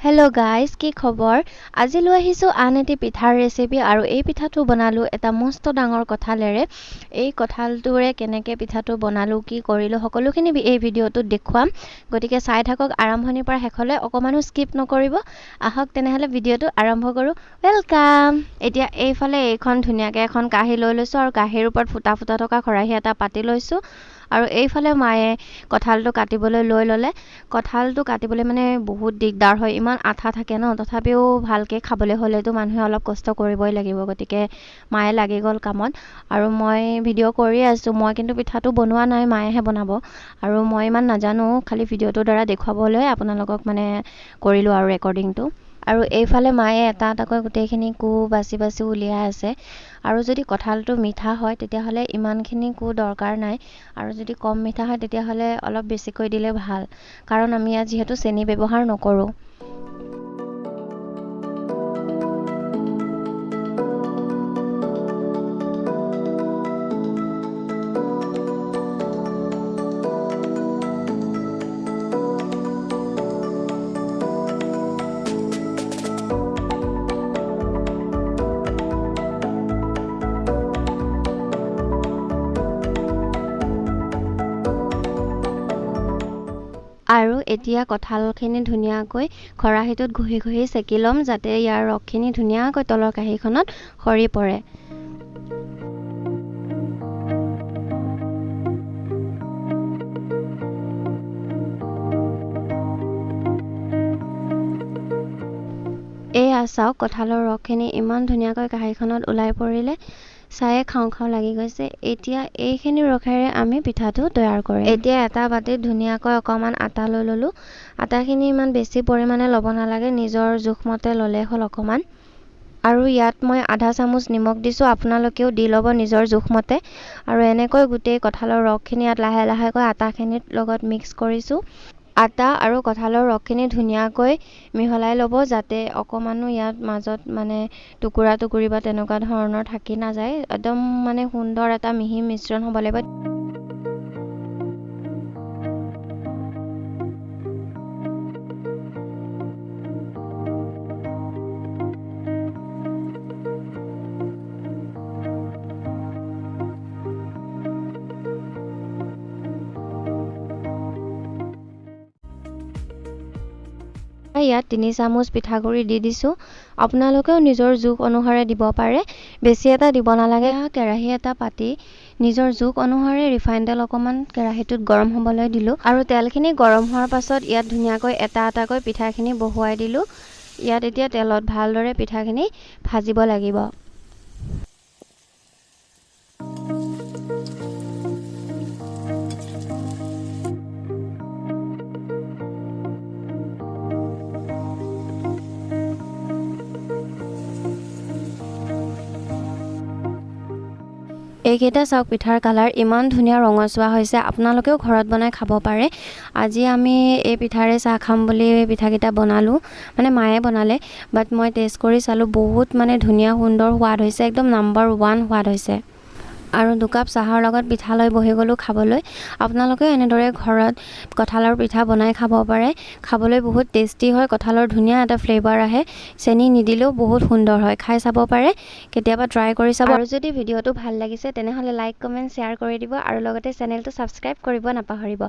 Hello guys, কি খবৰ? আজি লৈ আহিছো আন এটি পিঠাৰ ৰেচিপি আৰু এই পিঠাটো বনালো এটা মস্ত ডাঙৰ কঁঠালেৰে। এই কঁঠালটোৰে কেনেকৈ পিঠাটো বনালো কি কৰিলো সকলোখিনি এই ভিডিঅ'টোত দেখুৱাম। গতিকে চাই থাকক আৰম্ভণিৰ পৰা শেষলৈ, অকমানো স্কিপ নকৰিব। আহক তেনেহ'লে ভিডিঅ'টো আৰম্ভ কৰোঁ। ওয়েলকাম। এতিয়া এইফালে এইখন ধুনীয়াকৈ এখন কাঁহী লৈ লৈছোঁ আৰু কাঁহীৰ ওপৰত ফুটা ফুটা থকা খৰাহী এটা পাতি লৈছোঁ। আৰু এইফালে মায়ে কঁঠালটো কাটিবলৈ লৈ ল'লে। কঁঠালটো কাটিবলৈ মানে বহুত দিগদাৰ হয়, ইমান আঠা থাকে ন, তথাপিও ভালকৈ খাবলৈ হ'লেতো মানুহে অলপ কষ্ট কৰিবই লাগিব। গতিকে মায়ে লাগি গ'ল কামত আৰু মই ভিডিঅ' কৰি আছোঁ। মই কিন্তু পিঠাটো বনোৱা নাই, মায়েহে বনাব আৰু মই ইমান নাজানো, খালি ভিডিঅ'টোৰ দ্বাৰা দেখুৱাবলৈ আপোনালোকক মানে কৰিলোঁ আৰু ৰেকৰ্ডিংটো। আৰু এইফালে মায়ে এটা এটাকৈ গোটেইখিনি বাছি বাছি উলিয়াই আছে। আৰু যদি কঁঠালটো মিঠা হয় তেতিয়াহ'লে ইমানখিনি দৰকাৰ নাই, আৰু যদি কম মিঠা হয় তেতিয়াহ'লে অলপ বেছিকৈ দিলে ভাল, কাৰণ আমি ইয়াত যিহেতু চেনি ব্যৱহাৰ নকৰোঁ। আৰু এতিয়া কঁঠালখিনি ধুনীয়াকৈ খৰাহীটোত ঘঁহি ঘঁহি চেকি ল'ম, যাতে ইয়াৰ ৰসখিনি ধুনীয়াকৈ তলৰ কাঁহীখনত সৰি পৰে। এয়া চাওক, কঁঠালৰ ৰসখিনি ইমান ধুনীয়াকৈ কাঁহীখনত ওলাই পৰিলে, চায়ে খাওঁ খাওঁ লাগি গৈছে। এতিয়া এইখিনি ৰসেৰে আমি পিঠাটো তৈয়াৰ কৰিম। এতিয়া এটা বাটিত ধুনীয়াকৈ অকণমান আটা লৈ ল'লোঁ। আটাখিনি ইমান বেছি পৰিমাণে ল'ব নালাগে, নিজৰ জোখমতে ল'লে হ'ল অকণমান। আৰু ইয়াত মই আধা চামুচ নিমখ দিছোঁ, আপোনালোকেও দি ল'ব নিজৰ জোখমতে। আৰু এনেকৈ গোটেই কঁঠালৰ ৰসখিনি ইয়াত লাহে লাহেকৈ আটাখিনিৰ লগত মিক্স কৰিছোঁ। আটা আৰু কঁঠালৰ ৰসখিনি ধুনীয়াকৈ মিহলাই ল'ব, যাতে অকণমানো ইয়াত মাজত মানে টুকুৰা টুকুৰি বা তেনেকুৱা ধৰণৰ থাকি নাযায়। একদম মানে সুন্দৰ এটা মিহি মিশ্ৰণ হ'ব লাগিব। ইয়াত 3 চামুচ পিঠাগুড়ি দি দিছোঁ। আপোনালোকেও নিজৰ জোখ অনুসাৰে দিব পাৰে, বেছি এটা দিব নালাগে। কেৰাহী এটা পাতি নিজৰ জোখ অনুসাৰে ৰিফাইন তেল অকণমান কেৰাহীটোত গৰম হ'বলৈ দিলোঁ। আৰু তেলখিনি গৰম হোৱাৰ পাছত ইয়াত ধুনীয়াকৈ এটা এটাকৈ পিঠাখিনি বহুৱাই দিলোঁ। ইয়াত এতিয়া তেলত ভালদৰে পিঠাখিনি ভাজিব লাগিব। এইকেইটা চাওক, পিঠাৰ কালাৰ ইমান ধুনীয়া ৰঙচুৱা হৈছে, আপোনালোকেও ঘৰত বনাই খাব পাৰে। আজি আমি এই পিঠাৰে চাহ খাম বুলি পিঠাকেইটা বনালোঁ, মানে মায়ে বনালে, বাট মই টেষ্ট কৰি চালোঁ, বহুত মানে ধুনীয়া সুন্দৰ সোৱাদ হৈছে, একদম নাম্বাৰ 1 সোৱাদ হৈছে। আৰু 2 কাপ চাহৰ লগত পিঠা লৈ বহি গ'লোঁ খাবলৈ। আপোনালোকেও এনেদৰে ঘৰত কঁঠালৰ পিঠা বনাই খাব পাৰে, খাবলৈ বহুত টেষ্টি হয়, কঁঠালৰ ধুনীয়া এটা ফ্লেভাৰ আহে, চেনি নিদিলেও বহুত সুন্দৰ হয়, খাই চাব পাৰে, কেতিয়াবা ট্ৰাই কৰি চাব। আৰু যদি ভিডিঅ'টো ভাল লাগিছে তেনেহ'লে লাইক কমেণ্ট শ্বেয়াৰ কৰি দিব, আৰু লগতে চেনেলটো ছাবস্ক্ৰাইব কৰিব নাপাহৰিব।